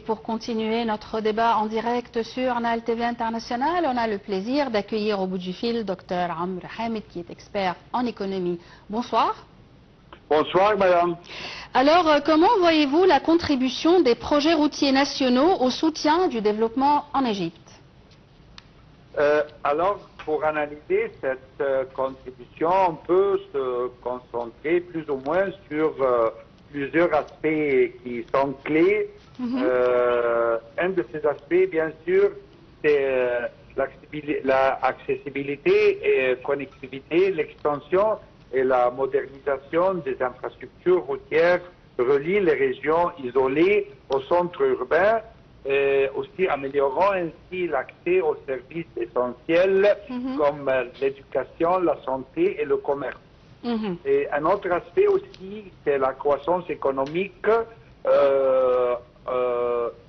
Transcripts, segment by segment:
pour continuer notre débat en direct sur Nal TV International, on a le plaisir d'accueillir au bout du fil Dr Amr Hamid qui est expert en économie. Bonsoir. Bonsoir madame. Alors, comment voyez-vous la contribution des projets routiers nationaux au soutien du développement en Égypte? Alors, pour analyser cette contribution, on peut se concentrer plus ou moins sur plusieurs aspects qui sont clés. Un de ces aspects, bien sûr, c'est l'accessibilité et connectivité, l'extension et la modernisation des infrastructures routières relient les régions isolées au centre urbain, et aussi améliorant ainsi l'accès aux services essentiels comme l'éducation, la santé et le commerce. Et un autre aspect aussi, c'est la croissance économique.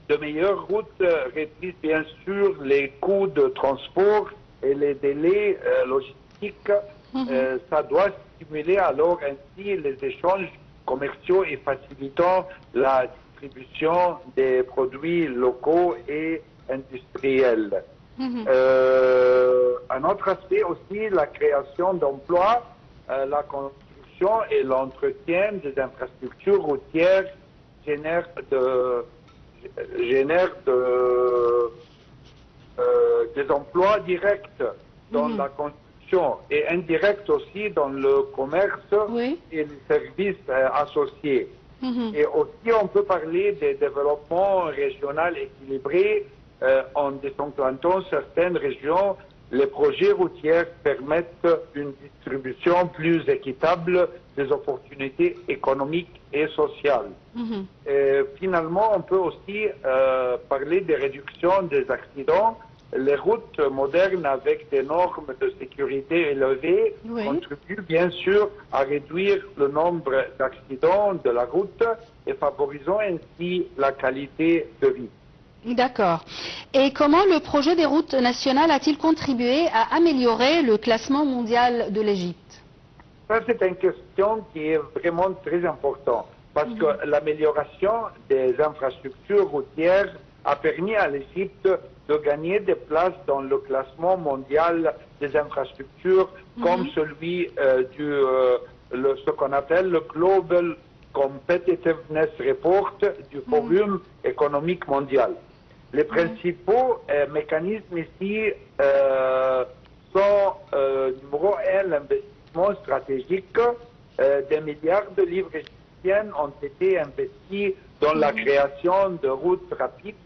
De meilleures routes réduisent bien sûr les coûts de transport et les délais logistiques. Ça doit stimuler alors ainsi les échanges commerciaux et facilitant la distribution des produits locaux et industriels. Un autre aspect aussi, la création d'emplois, la construction et l'entretien des infrastructures routières génèrent des emplois directs dans la construction et indirects aussi dans le commerce et les services associés. Et aussi, on peut parler des développements régional équilibrés en désenclavant certaines régions. Les projets routiers permettent une distribution plus équitable des opportunités économiques et sociales. Et finalement, on peut aussi parler des réductions des accidents. Les routes modernes avec des normes de sécurité élevées contribuent bien sûr à réduire le nombre d'accidents de la route et favorisant ainsi la qualité de vie. D'accord. Et comment le projet des routes nationales a-t-il contribué à améliorer le classement mondial de l'Égypte? Ça, c'est une question qui est vraiment très importante parce que l'amélioration des infrastructures routières a permis à l'Égypte de gagner des places dans le classement mondial des infrastructures comme celui ce qu'on appelle le Global Competitiveness Report du Forum économique mondial. Les principaux mécanismes ici sont numéro 1, l'investissement stratégique. Des milliards de livres égyptiennes ont été investis dans la création de routes rapides,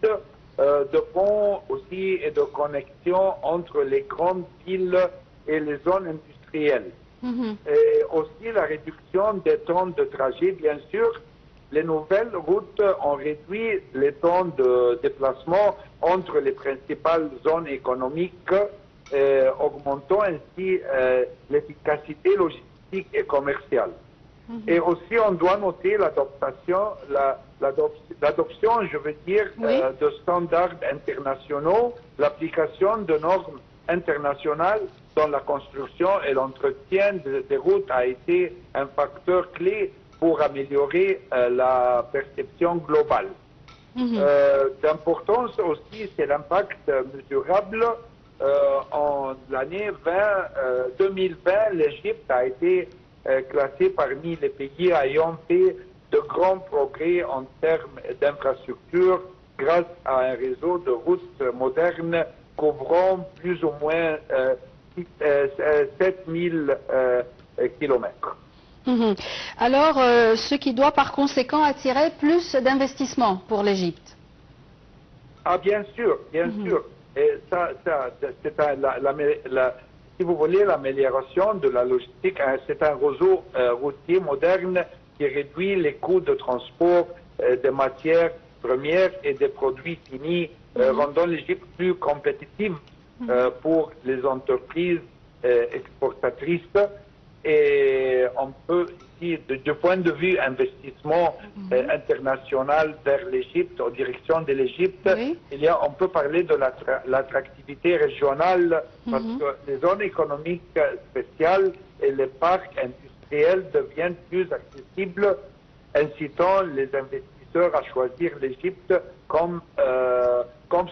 de ponts aussi et de connexions entre les grandes villes et les zones industrielles. Et aussi la réduction des temps de trajet, bien sûr. Les nouvelles routes ont réduit les temps de déplacement entre les principales zones économiques, augmentant ainsi l'efficacité logistique et commerciale. Et aussi, on doit noter l'adoption, je veux dire, de standards internationaux, l'application de normes internationales dans la construction et l'entretien des routes a été un facteur clé pour améliorer la perception globale. D'importance aussi, c'est l'impact mesurable. En l'année 2020, l'Égypte a été classée parmi les pays ayant fait de grands progrès en termes d'infrastructures grâce à un réseau de routes modernes couvrant plus ou moins 7000 kilomètres. Alors, ce qui doit par conséquent attirer plus d'investissements pour l'Égypte. Ah, bien sûr, bien sûr. Et ça c'est si vous voulez, l'amélioration de la logistique, c'est un réseau routier moderne qui réduit les coûts de transport des matières premières et des produits finis, rendant l'Égypte plus compétitive pour les entreprises exportatrices. Et on peut ici, du point de vue investissement international vers l'Égypte, en direction de l'Égypte, on peut parler de l'attractivité régionale parce que les zones économiques spéciales et les parcs industriels deviennent plus accessibles, incitant les investisseurs à choisir l'Égypte comme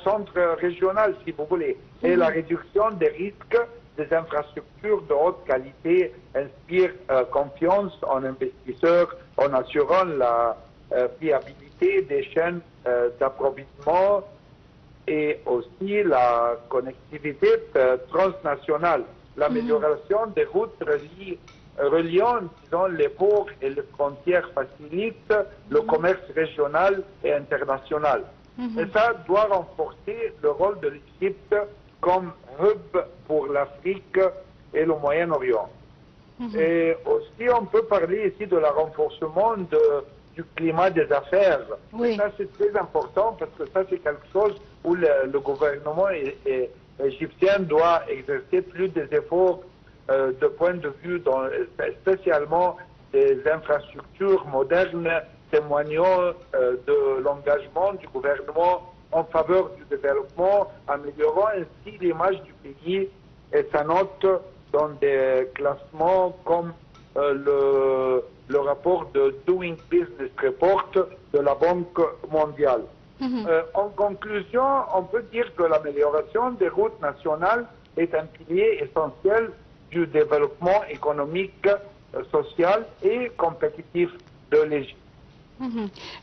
centre régional, si vous voulez. Et la réduction des risques des infrastructures de haute qualité inspire confiance en investisseurs en assurant la fiabilité des chaînes d'approvisionnement et aussi la connectivité transnationale. L'amélioration des routes reliant disons, les ports et les frontières facilite le commerce régional et international. Et ça doit renforcer le rôle de l'Égypte comme hub pour l'Afrique et le Moyen-Orient. Et aussi, on peut parler ici de la renforcement du climat des affaires. Oui. Et ça, c'est très important parce que ça, c'est quelque chose où le gouvernement égyptien doit exercer plus des efforts de point de vue, spécialement des infrastructures modernes témoignant de l'engagement du gouvernement en faveur du développement, améliorant ainsi l'image du pays et sa note dans des classements comme le rapport de Doing Business Report de la Banque mondiale. En conclusion, on peut dire que l'amélioration des routes nationales est un pilier essentiel du développement économique, social et compétitif de l'Égypte.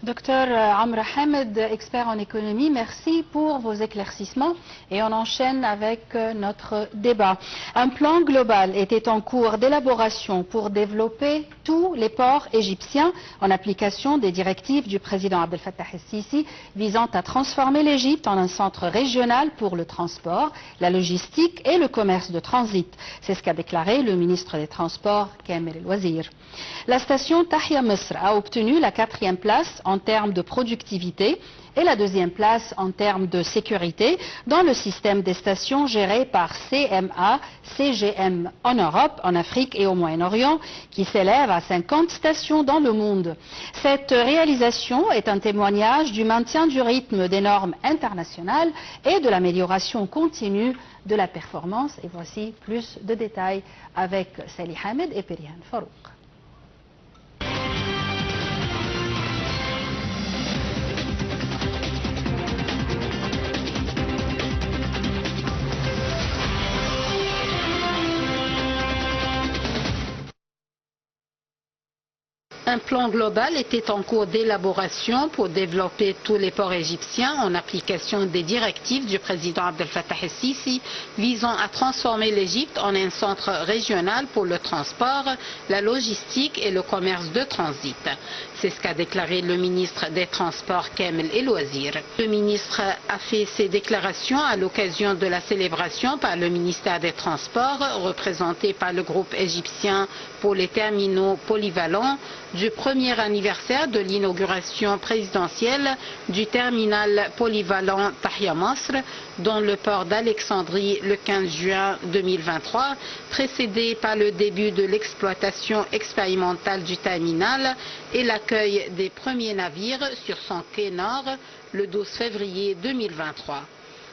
Docteur Amr Hamed, expert en économie, merci pour vos éclaircissements et on enchaîne avec notre débat. Un plan global était en cours d'élaboration pour développer tous les ports égyptiens en application des directives du président Abdel Fattah el-Sisi visant à transformer l'Égypte en un centre régional pour le transport, la logistique et le commerce de transit. C'est ce qu'a déclaré le ministre des Transports, Kamel El-Wazir. La station Tahia Misr a obtenu la 4e place en termes de productivité et la 2e place en termes de sécurité dans le système des stations gérées par CMA-CGM en Europe, en Afrique et au Moyen-Orient, qui s'élève à 50 stations dans le monde. Cette réalisation est un témoignage du maintien du rythme des normes internationales et de l'amélioration continue de la performance. Et voici plus de détails avec Salih Hamed et Perihan Farouk. Un plan global était en cours d'élaboration pour développer tous les ports égyptiens en application des directives du président Abdel Fattah el-Sisi visant à transformer l'Égypte en un centre régional pour le transport, la logistique et le commerce de transit. C'est ce qu'a déclaré le ministre des Transports Kamel El-Wazir. Le ministre a fait ces déclarations à l'occasion de la célébration par le ministère des Transports, représenté par le groupe égyptien pour les terminaux polyvalents, du premier anniversaire de l'inauguration présidentielle du terminal polyvalent Tahia Misr dans le port d'Alexandrie le 15 juin 2023, précédé par le début de l'exploitation expérimentale du terminal et l'accueil des premiers navires sur son quai nord le 12 février 2023.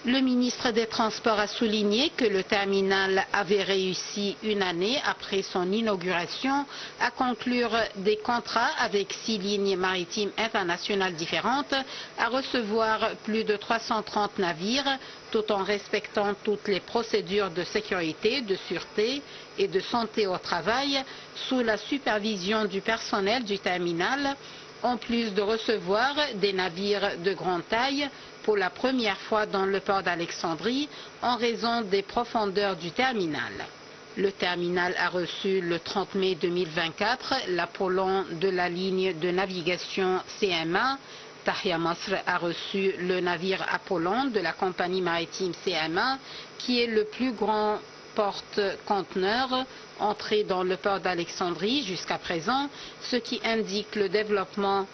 Le ministre des Transports a souligné que le terminal avait réussi une année après son inauguration à conclure des contrats avec 6 lignes maritimes internationales différentes, à recevoir plus de 330 navires, tout en respectant toutes les procédures de sécurité, de sûreté et de santé au travail, sous la supervision du personnel du terminal, en plus de recevoir des navires de grande taille pour la première fois dans le port d'Alexandrie en raison des profondeurs du terminal. Le terminal a reçu le 30 mai 2024 l'Apollon de la ligne de navigation CMA. Tahia Misr a reçu le navire Apollon de la compagnie maritime CMA, qui est le plus grand porte-conteneur entré dans le port d'Alexandrie jusqu'à présent, ce qui indique le développement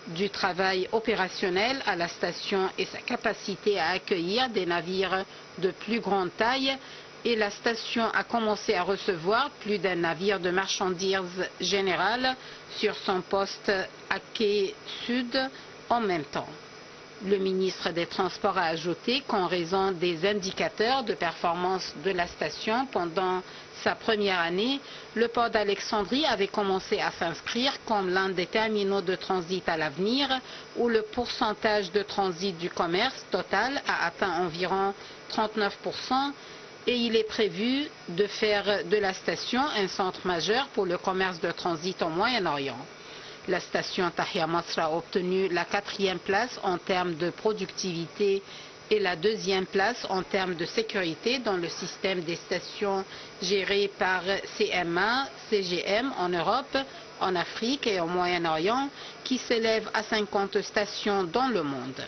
du travail opérationnel à la station et sa capacité à accueillir des navires de plus grande taille, et la station a commencé à recevoir plus d'un navire de marchandises générales sur son poste à quai sud en même temps. Le ministre des Transports a ajouté qu'en raison des indicateurs de performance de la station pendant sa première année, le port d'Alexandrie avait commencé à s'inscrire comme l'un des terminaux de transit à l'avenir, où le pourcentage de transit du commerce total a atteint environ 39%, et il est prévu de faire de la station un centre majeur pour le commerce de transit au Moyen-Orient. La station Tahia Masra a obtenu la 4e place en termes de productivité et la 2e place en termes de sécurité dans le système des stations gérées par CMA, CGM en Europe, en Afrique et au Moyen-Orient, qui s'élève à 50 stations dans le monde.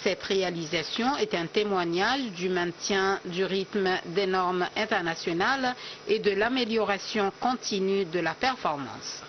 Cette réalisation est un témoignage du maintien du rythme des normes internationales et de l'amélioration continue de la performance.